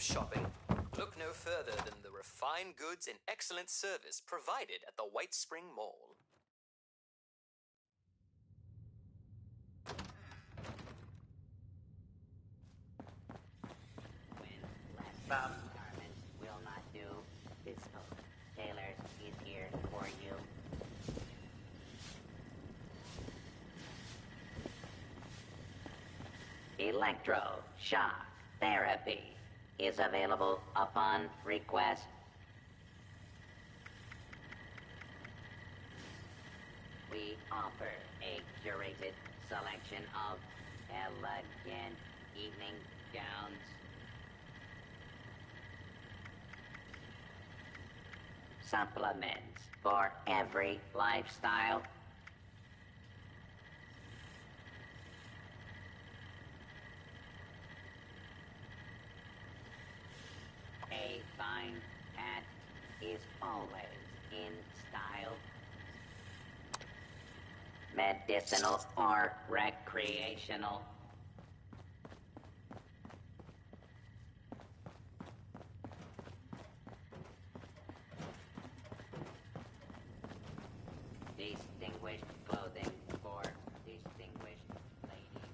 shopping? Look no further than the refined goods and excellent service provided at the White Spring Mall. When less garments will not do, Bespoke Tailors is here for you. Electro-shock therapy is available upon request. We offer a curated selection of elegant evening gowns. Supplements for every lifestyle. A fine hat is always in style. Medicinal or recreational. Distinguished clothing for distinguished ladies.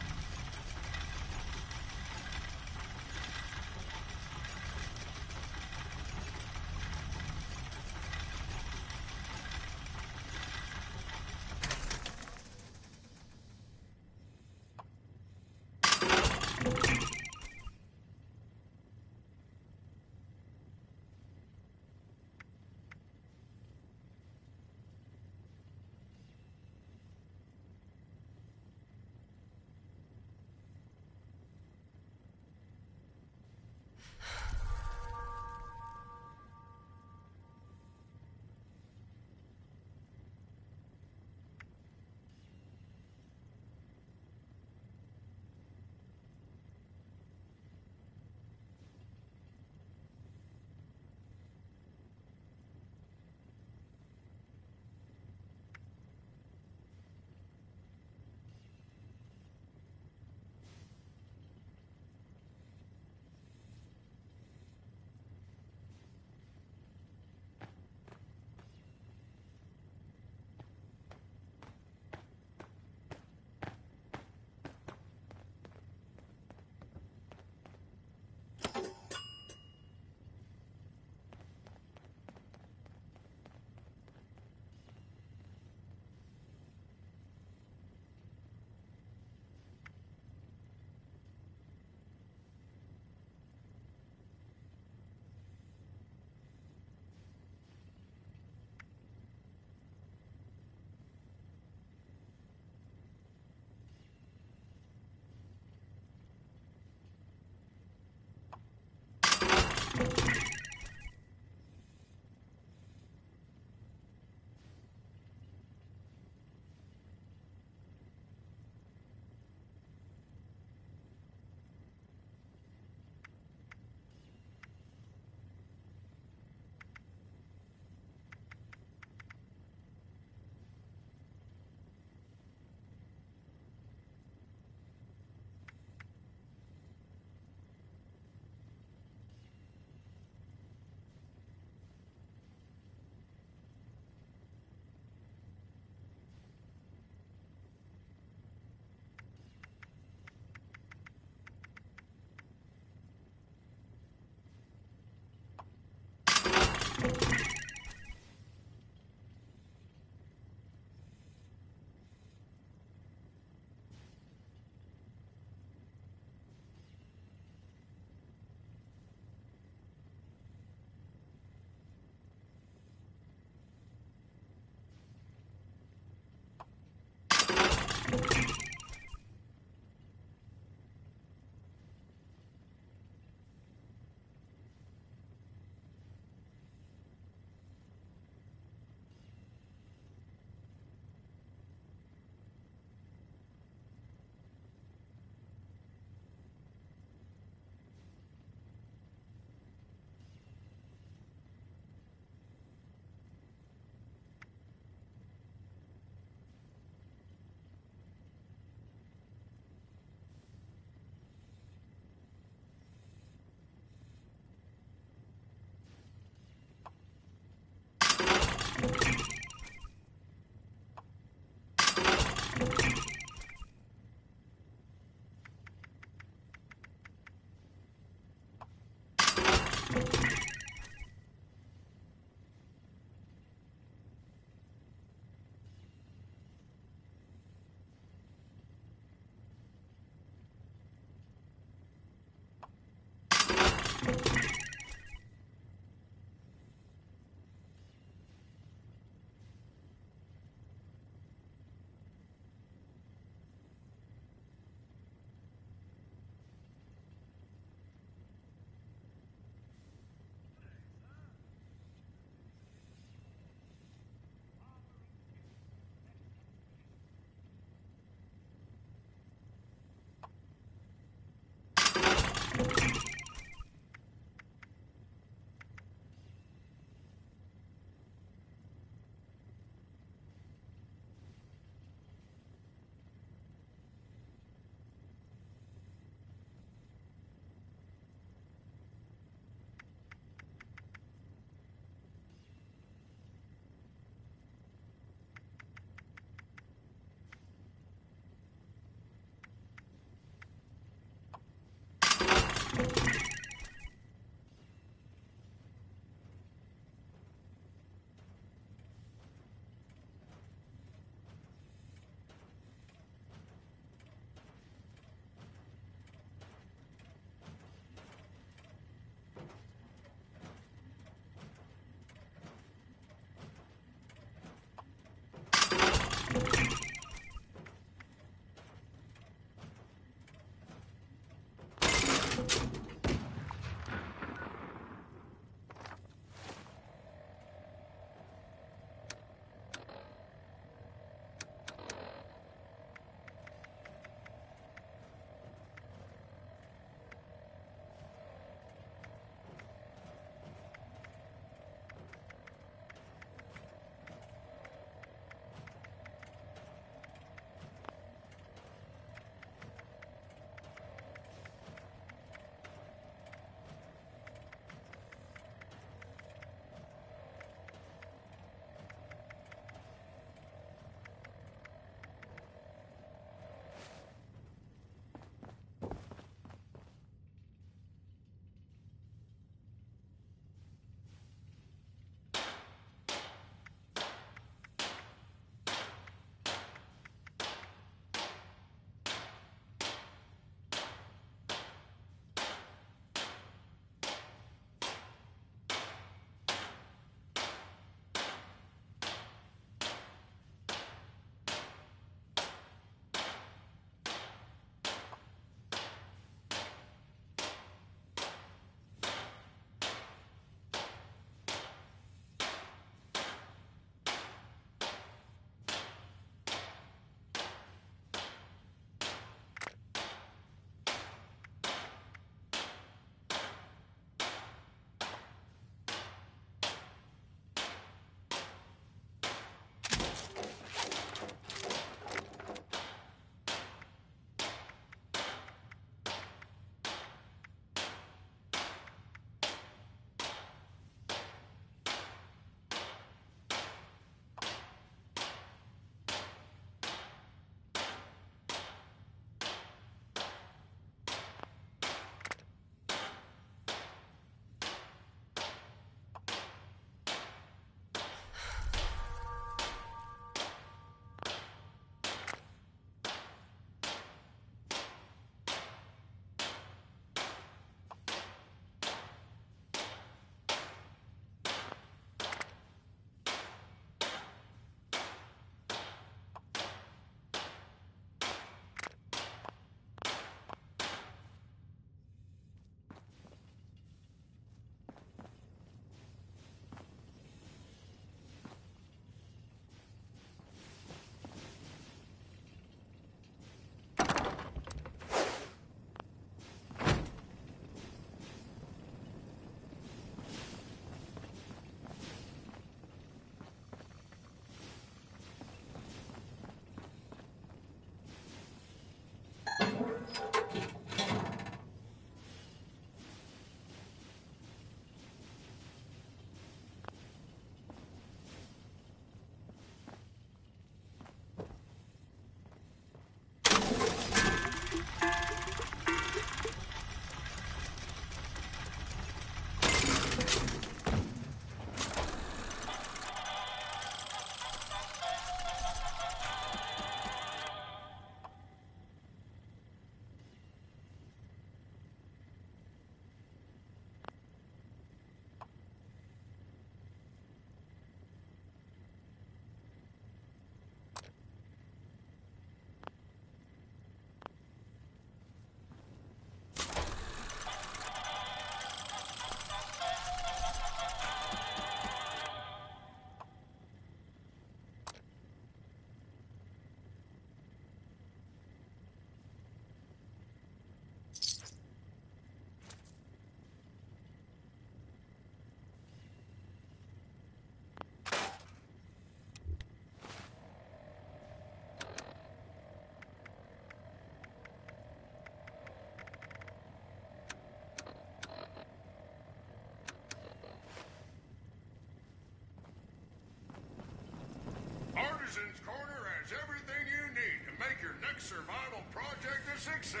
success.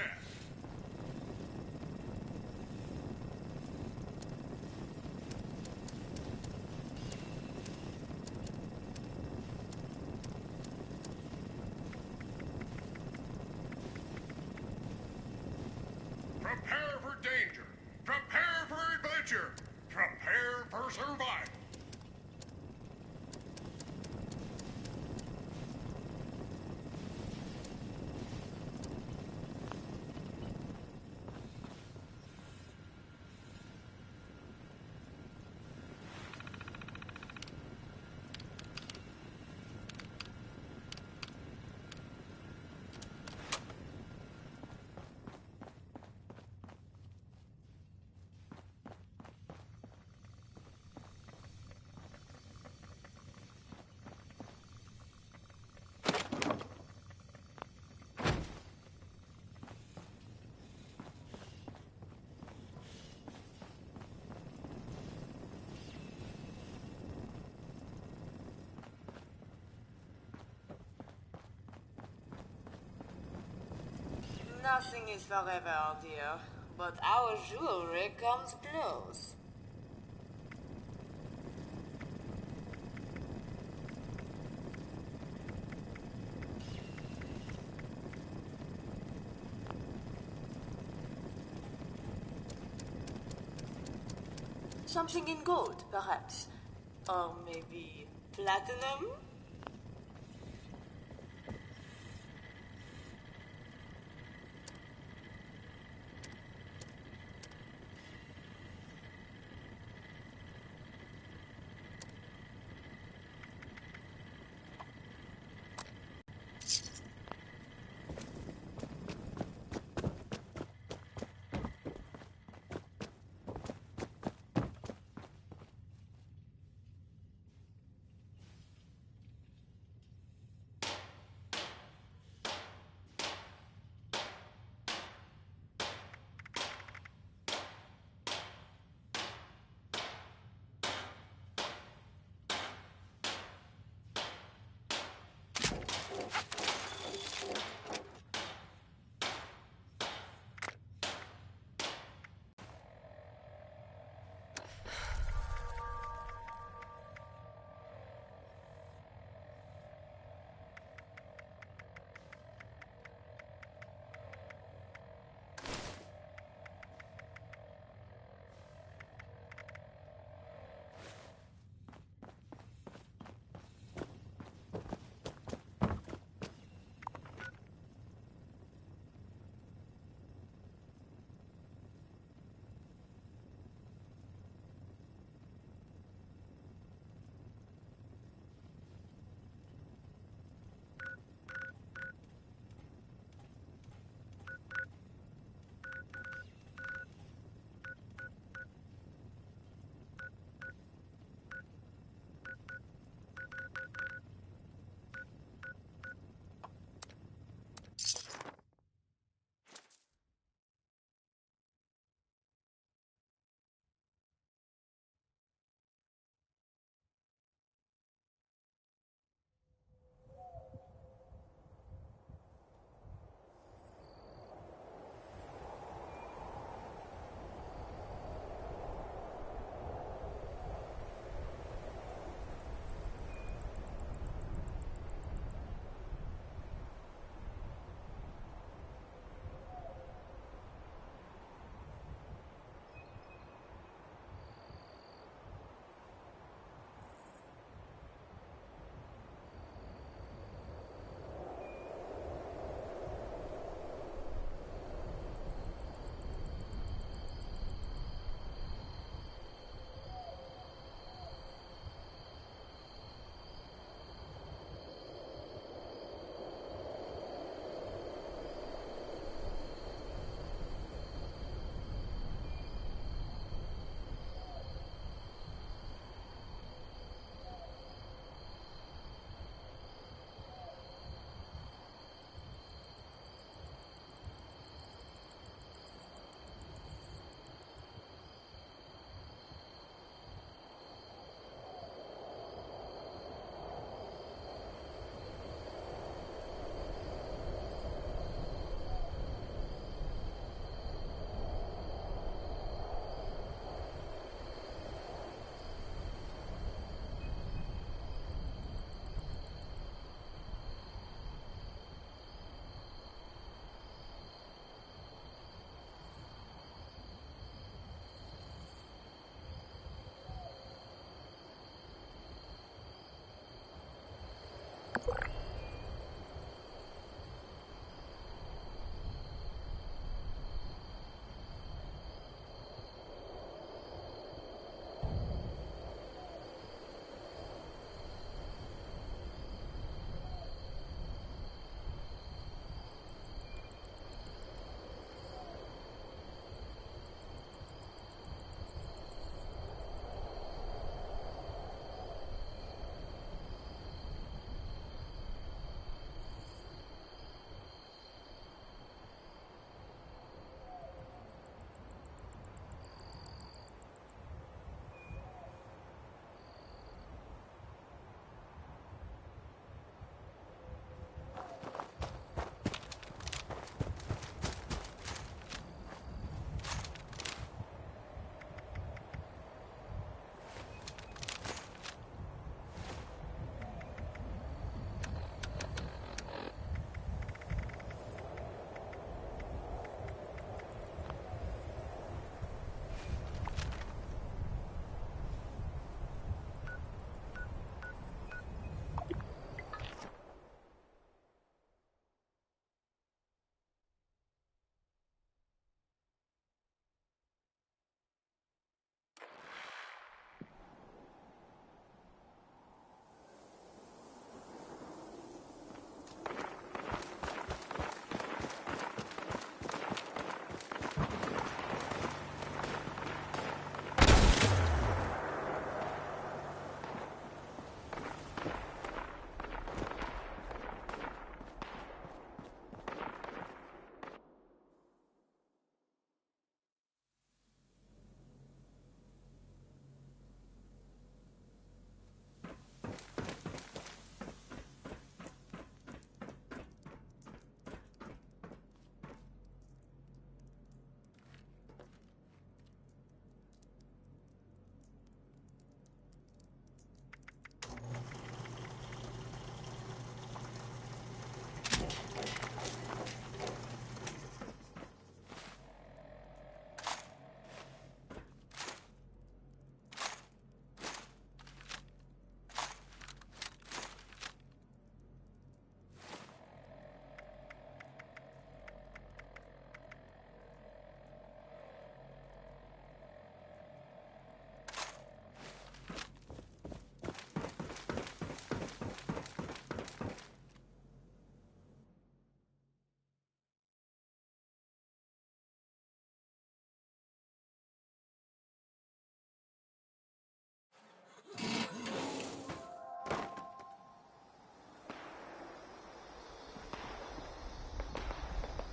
Prepare for danger. Prepare for adventure. Prepare for survival. Nothing is forever, dear, but our jewelry comes close. Something in gold, perhaps. Or maybe platinum?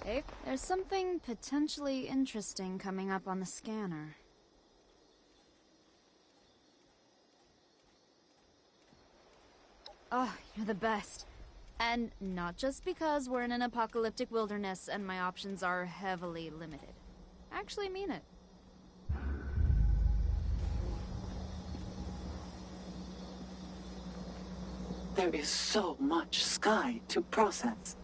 Okay, there's something potentially interesting coming up on the scanner. Oh, you're the best. And not just because we're in an apocalyptic wilderness and my options are heavily limited. I actually mean it. There is so much sky to process.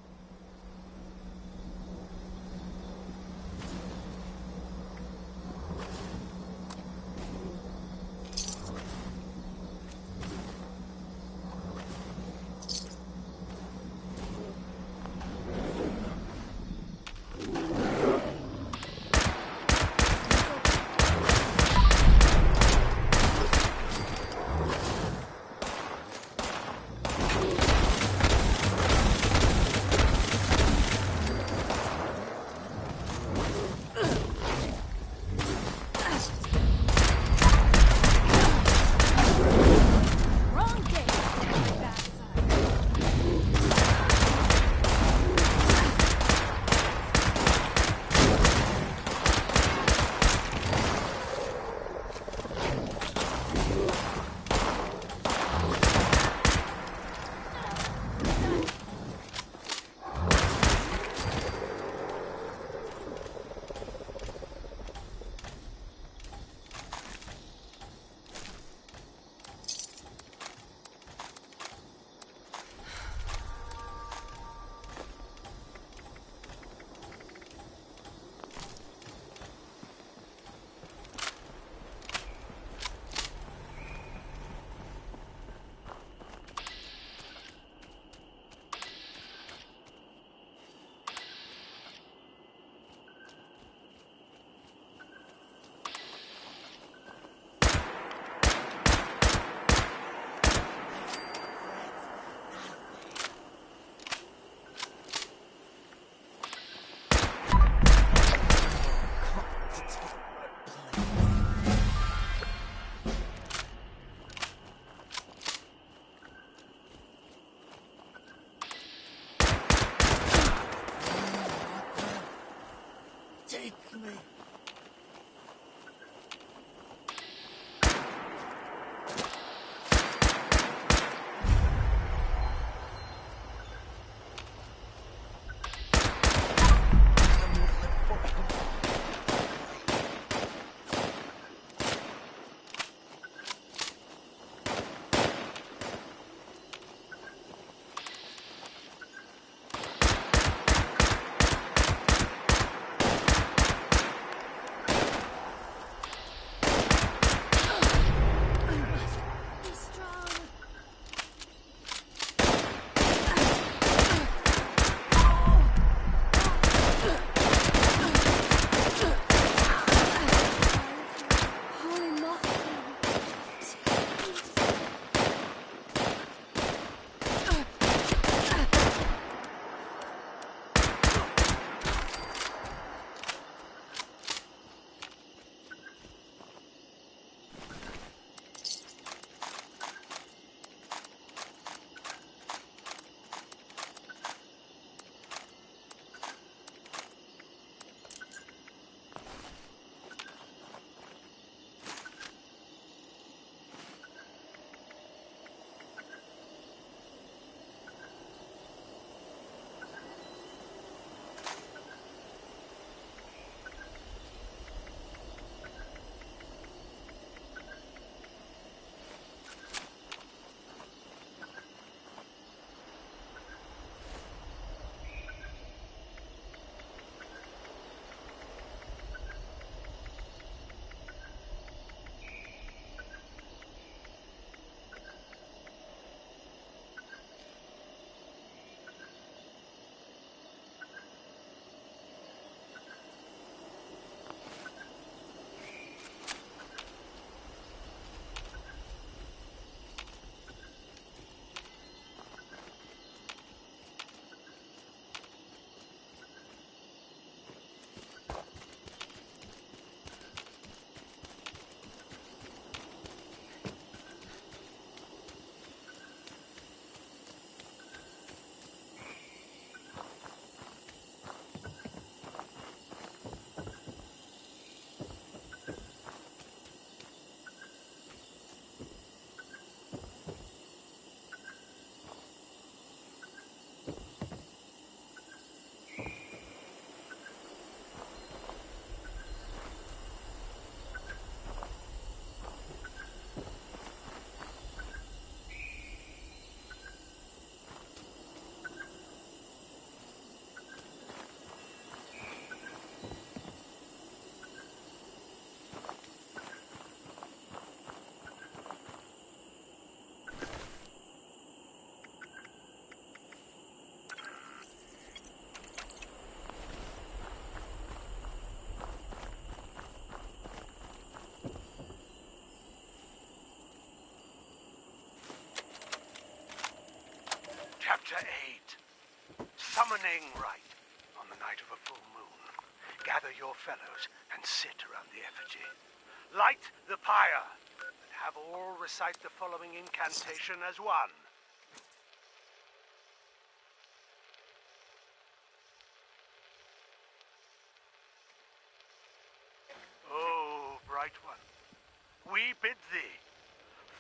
Chapter 8. Summoning Rite. On the night of a full moon, gather your fellows and sit around the effigy. Light the pyre, and have all recite the following incantation as one. Oh, bright one, we bid thee,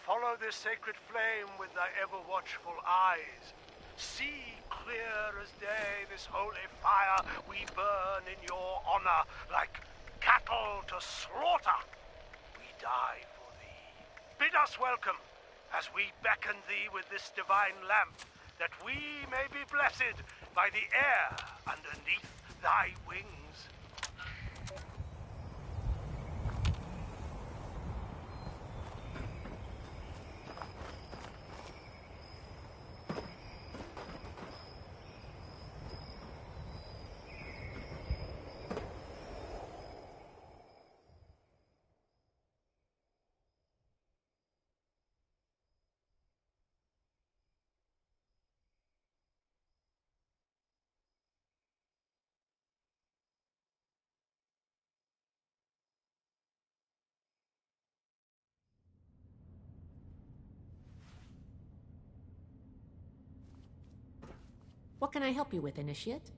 follow this sacred flame with thy ever-watchful eyes. See clear as day this holy fire we burn in your honor like cattle to slaughter. We die for thee. Bid us welcome as we beckon thee with this divine lamp, that we may be blessed by the air underneath thy wings. What can I help you with, Initiate?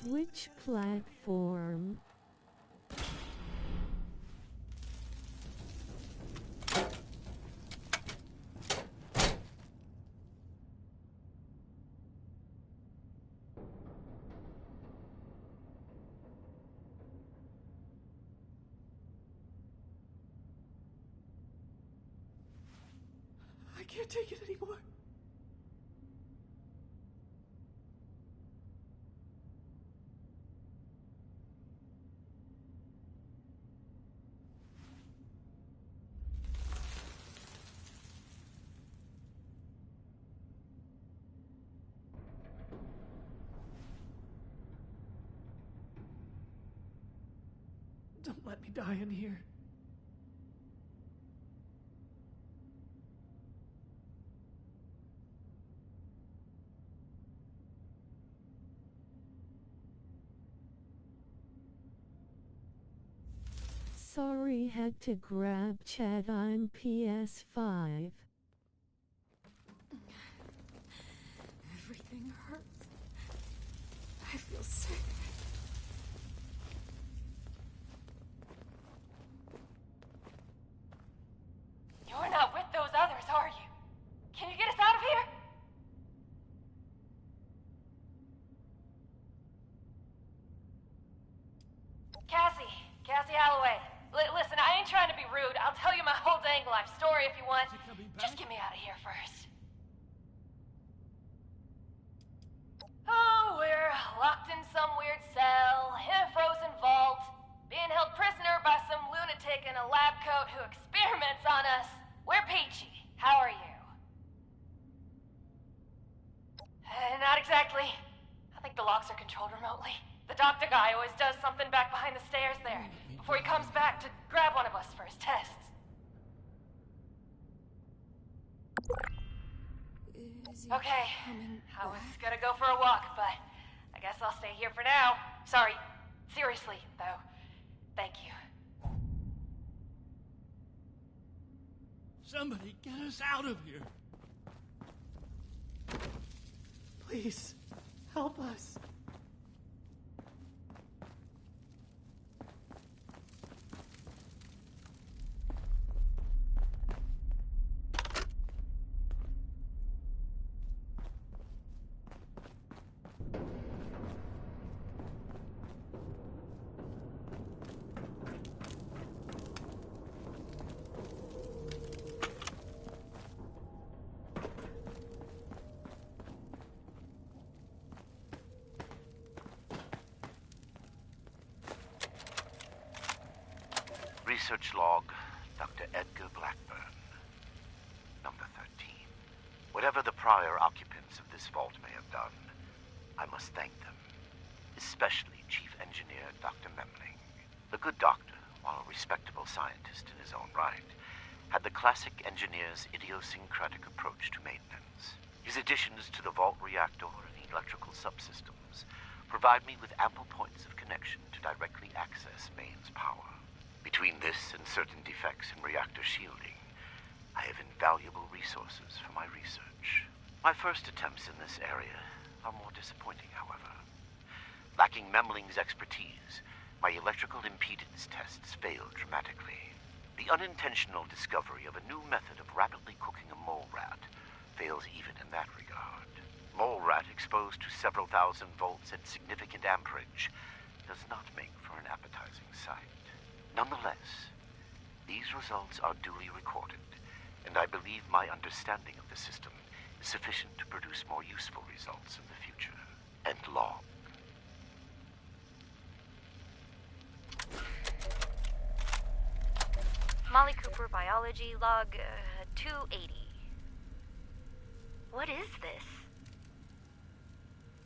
Which platform? I can't take it anymore. Don't let me die in here. Sorry, had to grab chat on PS5. Everything hurts. I feel sick. You're not with those others, are you? Can you get us out of here? Cassie Alloway. Listen, I ain't trying to be rude. I'll tell you my whole dang life story if you want. Just get me out of here first. Oh, we're locked in some weird cell, in a frozen vault, being held prisoner by some lunatic in a lab coat who experiments on us. We're peachy. How are you? Not exactly. I think the locks are controlled remotely. The doctor guy always does something back behind the stairs there, before he comes back to grab one of us for his tests. Okay, I was gonna go for a walk, but I guess I'll stay here for now. Sorry. Seriously, though. Thank you. Somebody get us out of here. Please, help us. Research log, Dr. Edgar Blackburn. Number 13. Whatever the prior occupants of this vault may have done, I must thank them. Especially Chief Engineer Dr. Memling. The good doctor, while a respectable scientist in his own right, had the classic engineer's idiosyncratic approach to maintenance. His additions to the vault reactor and electrical subsystems provide me with ample points of connection to directly access mains power. Between this and certain defects in reactor shielding, I have invaluable resources for my research. My first attempts in this area are more disappointing, however. Lacking Memling's expertise, my electrical impedance tests failed dramatically. The unintentional discovery of a new method of rapidly cooking a mole rat fails even in that regard. Mole rat exposed to several thousand volts at significant amperage does not make for an appetizing sight. Nonetheless, these results are duly recorded, and I believe my understanding of the system is sufficient to produce more useful results in the future. End log. Molly Cooper, biology, log 280. What is this?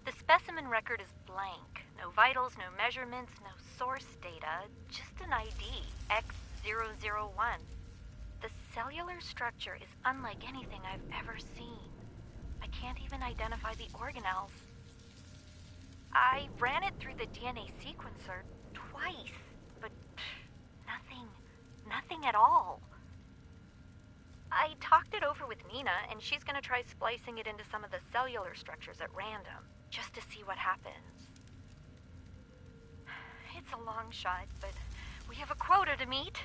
The specimen record is blank. No vitals, no measurements, no source data, just an ID, X001. The cellular structure is unlike anything I've ever seen. I can't even identify the organelles. I ran it through the DNA sequencer twice, but nothing at all. I talked it over with Nina, and she's gonna try splicing it into some of the cellular structures at random, just to see what happens. It's a long shot, but we have a quota to meet.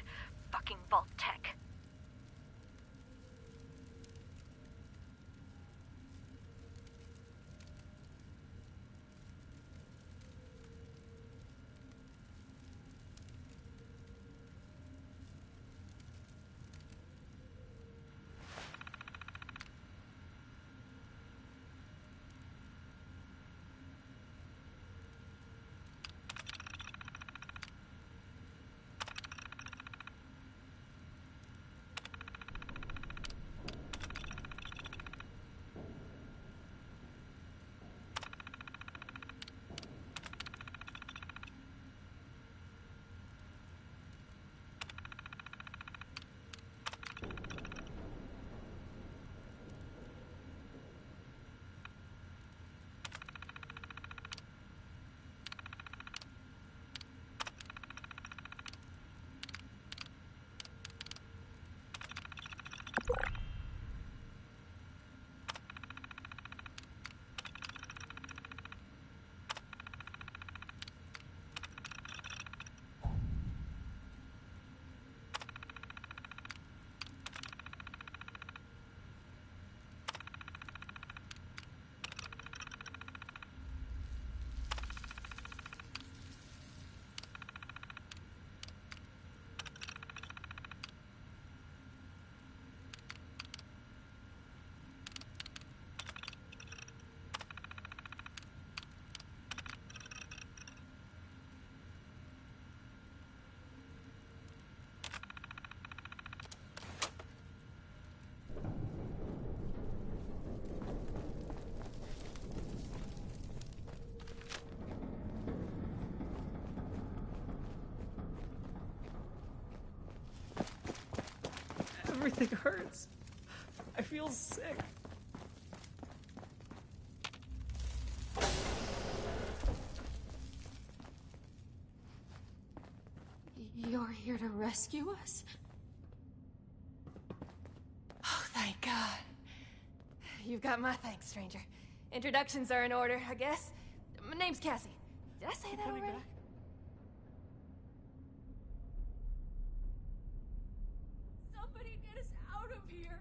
Fucking Vault Tech. Everything hurts. I feel sick. You're here to rescue us? Oh, thank God. You've got my thanks, stranger. Introductions are in order, I guess. My name's Cassie. Did I say that already? Somebody get us out of here!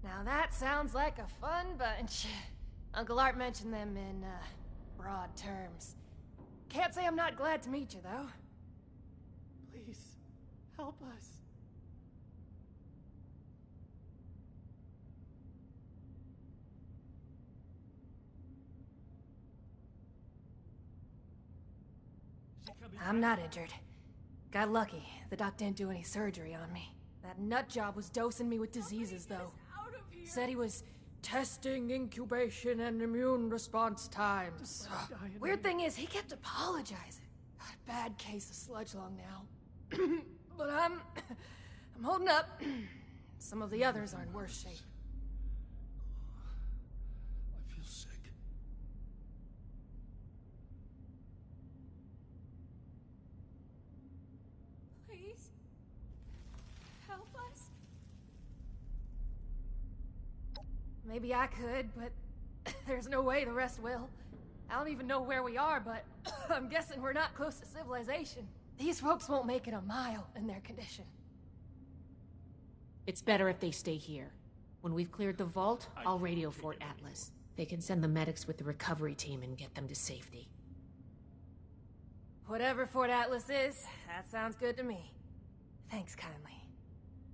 Now that sounds like a fun bunch. Uncle Art mentioned them in, broad terms. Can't say I'm not glad to meet you, though. Please, help us. I'm not injured. Got lucky. The doc didn't do any surgery on me. That nut job was dosing me with diseases, though. Said he was testing incubation and immune response times. Weird thing is, he kept apologizing. Got a bad case of sludge lung now. But I'm holding up. Some of the others are in worse shape. I feel sick. Please? Help us? Maybe I could, but there's no way the rest will. I don't even know where we are, but I'm guessing we're not close to civilization. These folks won't make it a mile in their condition. It's better if they stay here. When we've cleared the vault, I'll radio Fort Atlas. They can send the medics with the recovery team and get them to safety. Whatever Fort Atlas is, that sounds good to me. Thanks kindly.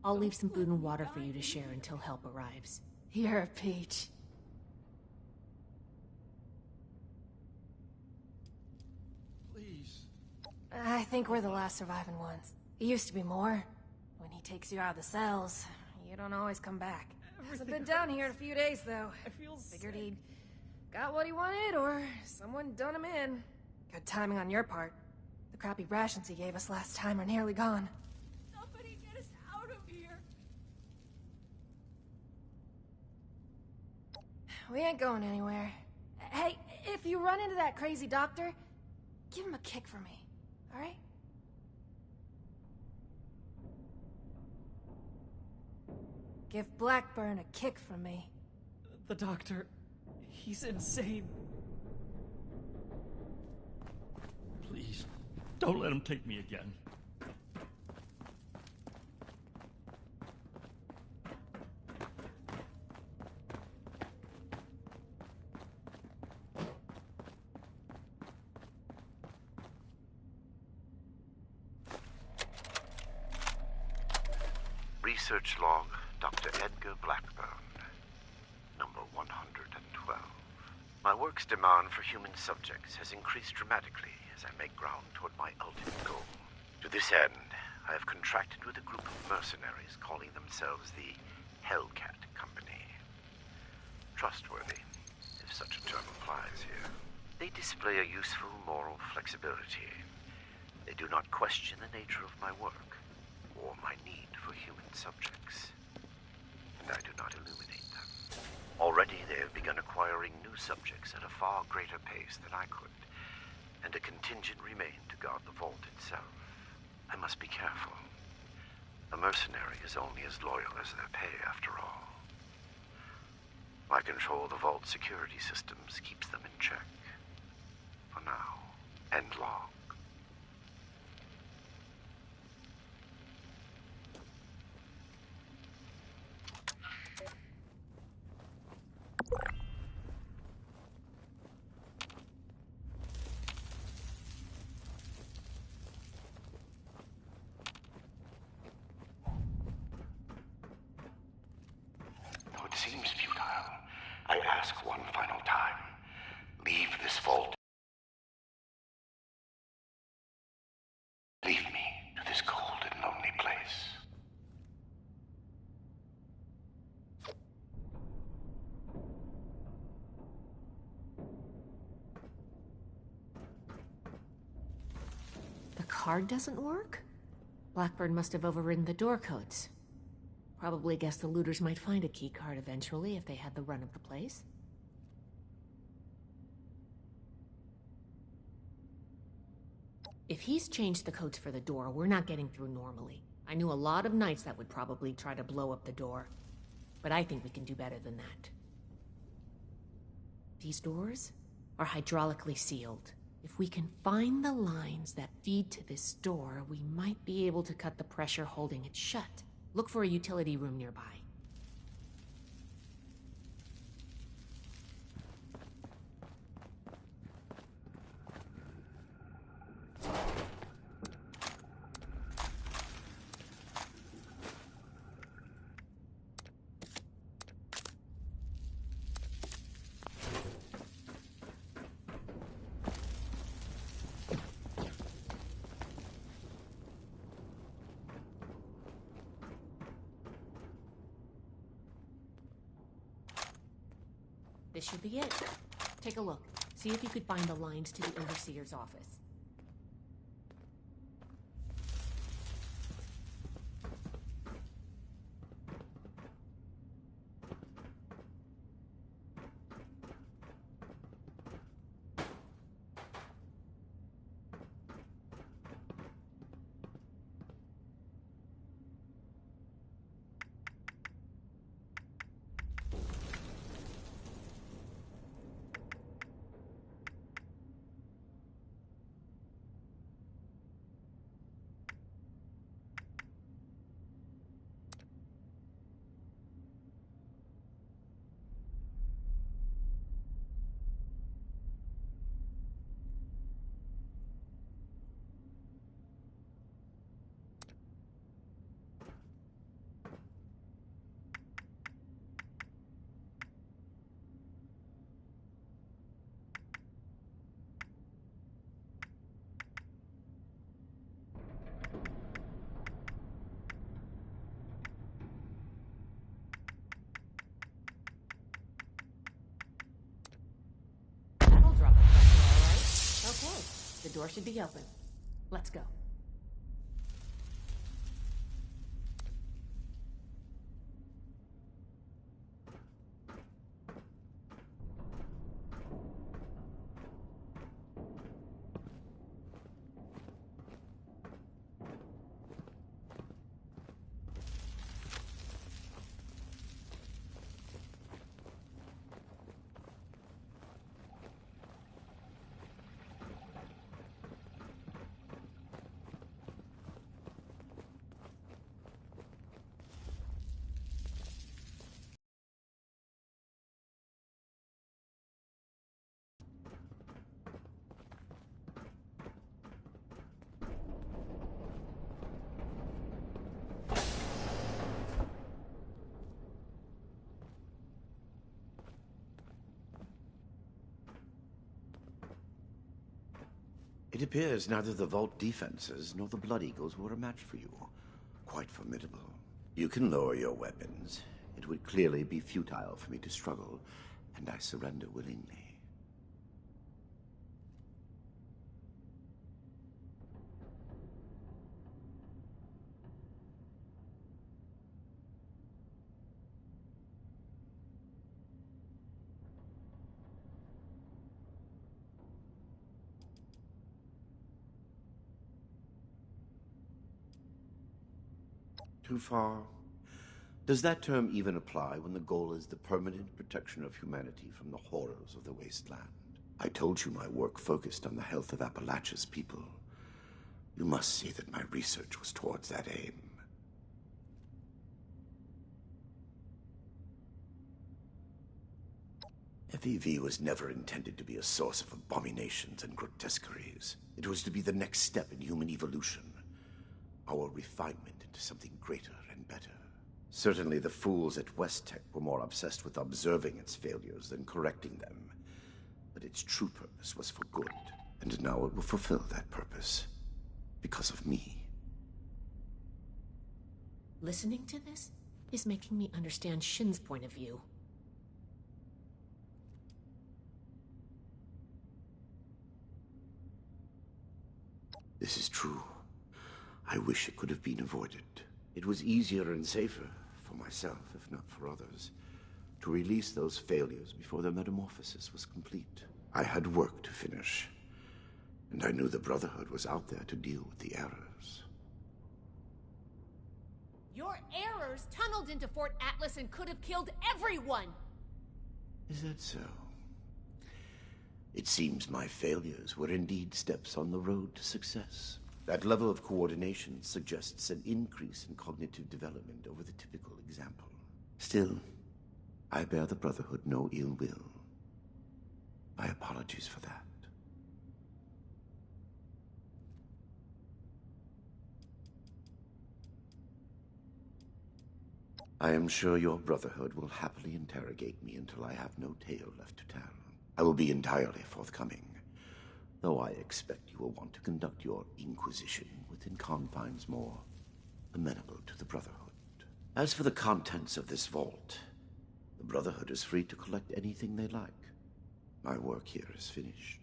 I'll leave some food and water for you to share until help arrives. You're a peach. Please. I think we're the last surviving ones. It used to be more. When he takes you out of the cells, you don't always come back. Hasn't been down here in a few days, though. I feel Figured he'd got what he wanted, or someone done him in. Good timing on your part. The crappy rations he gave us last time are nearly gone. Somebody get us out of here! We ain't going anywhere. Hey, if you run into that crazy doctor, give him a kick for me, alright? Give Blackburn a kick from me. The doctor, he's insane. Don't let him take me again. Research log, Dr. Edgar Blackburn, number 112. My work's demand for human subjects has increased dramatically as I make ground toward my ultimate goal. To this end, I have contracted with a group of mercenaries calling themselves the Hellcat Company. Trustworthy, if such a term applies here. They display a useful moral flexibility. They do not question the nature of my work or my need for human subjects, and I do not illuminate them. Already they have begun acquiring new subjects at a far greater pace than I could, and a contingent remained to guard the vault itself. I must be careful. A mercenary is only as loyal as their pay, after all. My control of the vault security systems keeps them in check. For now. End log. Though it seems futile, I ask one final time. Leave this vault. Leave me to this cold and lonely place. The card doesn't work? Blackburn must have overridden the door codes. Probably guessed the looters might find a key card eventually if they had the run of the place. If he's changed the codes for the door, we're not getting through normally. I knew a lot of knights that would probably try to blow up the door, but I think we can do better than that. These doors are hydraulically sealed. If we can find the lines that feed to this door, we might be able to cut the pressure holding it shut. Look for a utility room nearby. This should be it. Take a look. See if you could find the lines to the Overseer's office. Okay, the door should be open. Let's go. It appears neither the Vault defenses nor the Blood Eagles were a match for you. Quite formidable. You can lower your weapons. It would clearly be futile for me to struggle, and I surrender willingly. Too far? Does that term even apply when the goal is the permanent protection of humanity from the horrors of the wasteland? I told you my work focused on the health of Appalachia's people. You must see that my research was towards that aim. FEV was never intended to be a source of abominations and grotesqueries. It was to be the next step in human evolution. Our refinement into something greater and better. Certainly the fools at West Tech were more obsessed with observing its failures than correcting them. But its true purpose was for good, and now it will fulfill that purpose. Because of me. Listening to this is making me understand Shin's point of view. This is true. I wish it could have been avoided. It was easier and safer, for myself, if not for others, to release those failures before their metamorphosis was complete. I had work to finish, and I knew the Brotherhood was out there to deal with the errors. Your errors tunneled into Fort Atlas and could have killed everyone! Is that so? It seems my failures were indeed steps on the road to success. That level of coordination suggests an increase in cognitive development over the typical example. Still, I bear the Brotherhood no ill will. My apologies for that. I am sure your Brotherhood will happily interrogate me until I have no tale left to tell. I will be entirely forthcoming, though I expect you will want to conduct your inquisition within confines more amenable to the Brotherhood. As for the contents of this vault, the Brotherhood is free to collect anything they like. My work here is finished.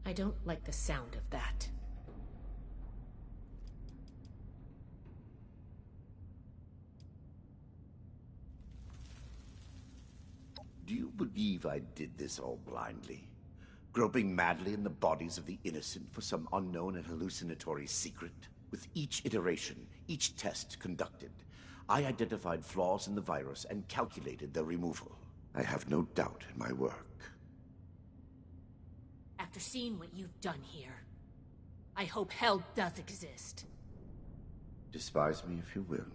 I don't like the sound of that. Do you believe I did this all blindly? Groping madly in the bodies of the innocent for some unknown and hallucinatory secret? With each iteration, each test conducted, I identified flaws in the virus and calculated their removal. I have no doubt in my work. After seeing what you've done here, I hope hell does exist. Despise me if you will.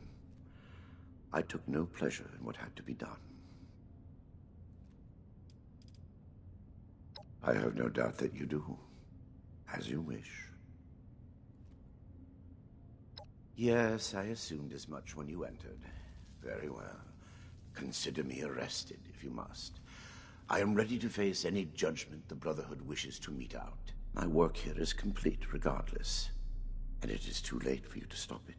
I took no pleasure in what had to be done. I have no doubt that you do. As you wish. Yes, I assumed as much when you entered. Very well. Consider me arrested, if you must. I am ready to face any judgment the Brotherhood wishes to mete out. My work here is complete, regardless. And it is too late for you to stop it.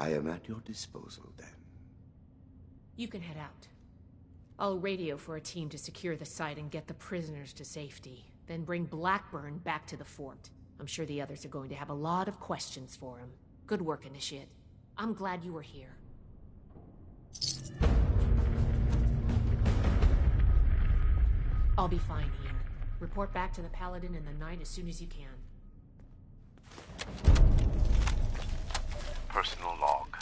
I am at your disposal, then. You can head out. I'll radio for a team to secure the site and get the prisoners to safety. Then bring Blackburn back to the fort. I'm sure the others are going to have a lot of questions for him. Good work, Initiate. I'm glad you were here. I'll be fine here. Report back to the Paladin in the night as soon as you can. Personal log,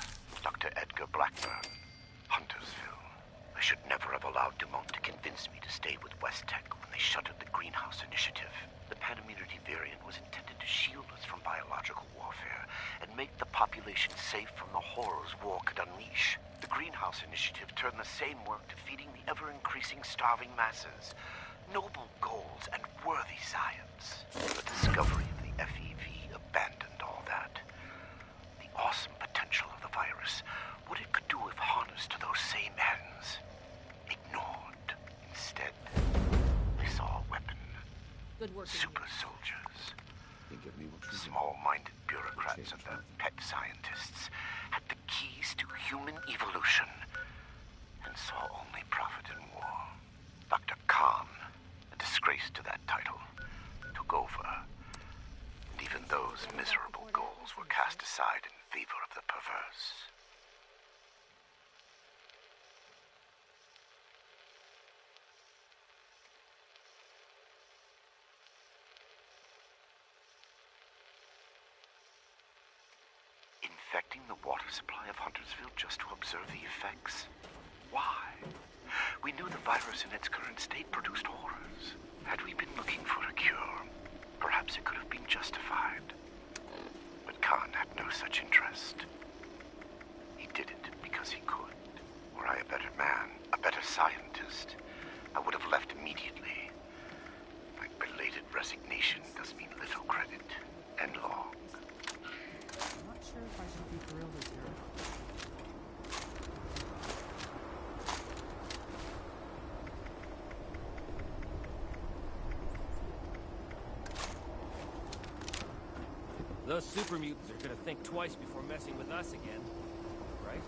Dr. Edgar Blackburn, Huntersville. I should never have allowed Dumont to convince me to stay with West Tech when they shuttered the Greenhouse Initiative. The Panimmunity variant was intended to shield us from biological warfare and make the population safe from the horrors war could unleash. The Greenhouse Initiative turned the same work to feeding the ever-increasing starving masses. Noble goals and worthy science. The discovery of the super soldiers. Think of me what you want. Small-minded bureaucrats and their pet scientists had the keys to human evolution and saw only profit in war. Dr. Khan, a disgrace to that title, took over. And even those miserable goals were cast aside in favor of the perverse. Infecting the water supply of Huntersville just to observe the effects? Why? We knew the virus in its current state produced horrors. Had we been looking for a cure, perhaps it could have been justified. But Khan had no such interest. He did it because he could. Were I a better man, a better scientist, I would have left immediately. My belated resignation does me little credit, and long. I'm not sure if I should be thrilled as here. Those super mutants are gonna think twice before messing with us again, right?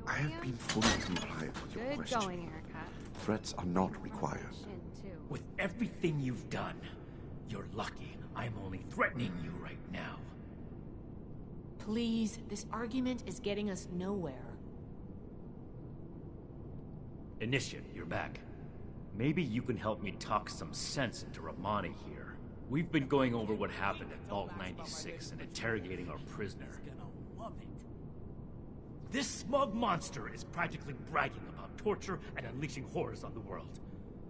I have been fully compliant with your Good questioning. going, Erica. Threats are not required. With everything you've done, you're lucky I'm only threatening you right now. Please, this argument is getting us nowhere. Initiate, you're back. Maybe you can help me talk some sense into Romani here. We've been going over what happened at Vault 96 and interrogating our prisoner. This smug monster is practically bragging about torture and unleashing horrors on the world.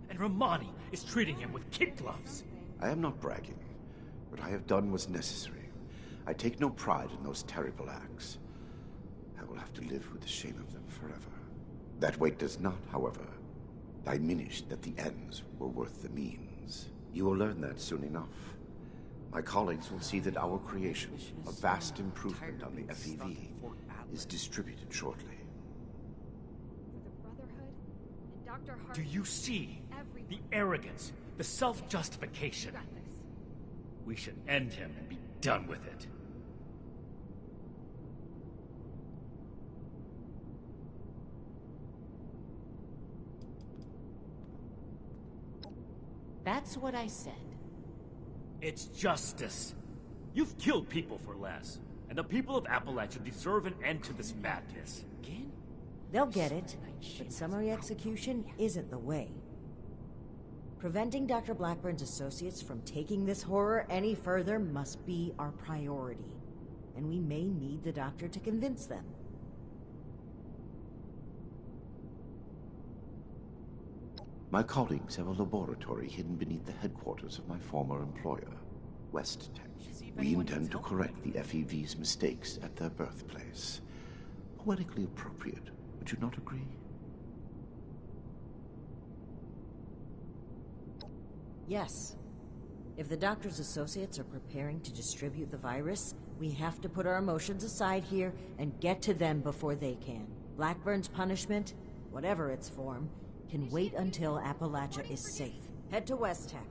And Romani is treating him with kid gloves. I am not bragging. What I have done was necessary. I take no pride in those terrible acts. I will have to live with the shame of them forever. That weight does not, however, diminish that the ends were worth the means. You will learn that soon enough. My colleagues will see that our creation, a vast improvement on the FEV, is distributed shortly. Do you see the arrogance, the self-justification? We should end him and be done with it. That's what I said. It's justice. You've killed people for less, and the people of Appalachia deserve an end to this madness. They'll get it, but summary execution isn't the way. Preventing Dr. Blackburn's associates from taking this horror any further must be our priority, and we may need the doctor to convince them. My colleagues have a laboratory hidden beneath the headquarters of my former employer, West Tech. We intend to correct the FEV's mistakes at their birthplace. Poetically appropriate, would you not agree? Yes. If the doctor's associates are preparing to distribute the virus, we have to put our emotions aside here and get to them before they can. Blackburn's punishment, whatever its form, can wait until Appalachia is safe. Head to West Tech.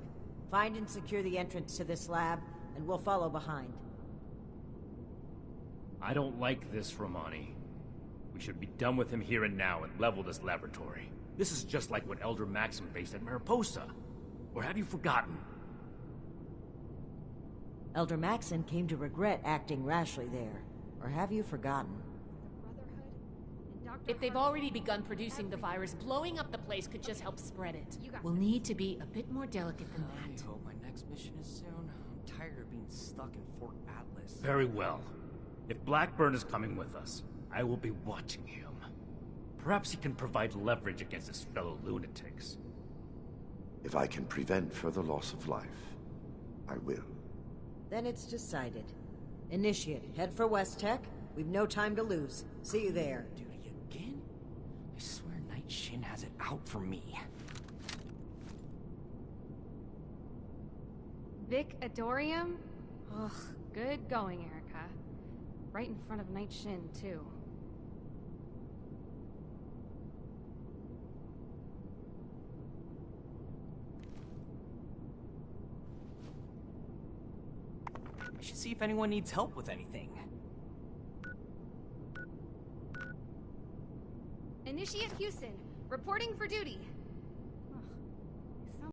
Find and secure the entrance to this lab, and we'll follow behind. I don't like this, Romani. We should be done with him here and now and level this laboratory. This is just like what Elder Maxim faced at Mariposa. Or have you forgotten? Elder Maxim came to regret acting rashly there. Or have you forgotten? If they've already begun producing the virus, blowing up the place could just help spread it. We'll need to be a bit more delicate than that. I hope my next mission is soon. I'm tired of being stuck in Fort Atlas. Very well. If Blackburn is coming with us, I will be watching him. Perhaps he can provide leverage against his fellow lunatics. If I can prevent further loss of life, I will. Then it's decided. Initiate, head for West Tech. We've no time to lose. See you there. Duty again? I swear Night Shin has it out for me. Vic Adorium? Ugh, good going, Erica. Right in front of Night Shin, too. I should see if anyone needs help with anything. Initiate Houston, reporting for duty.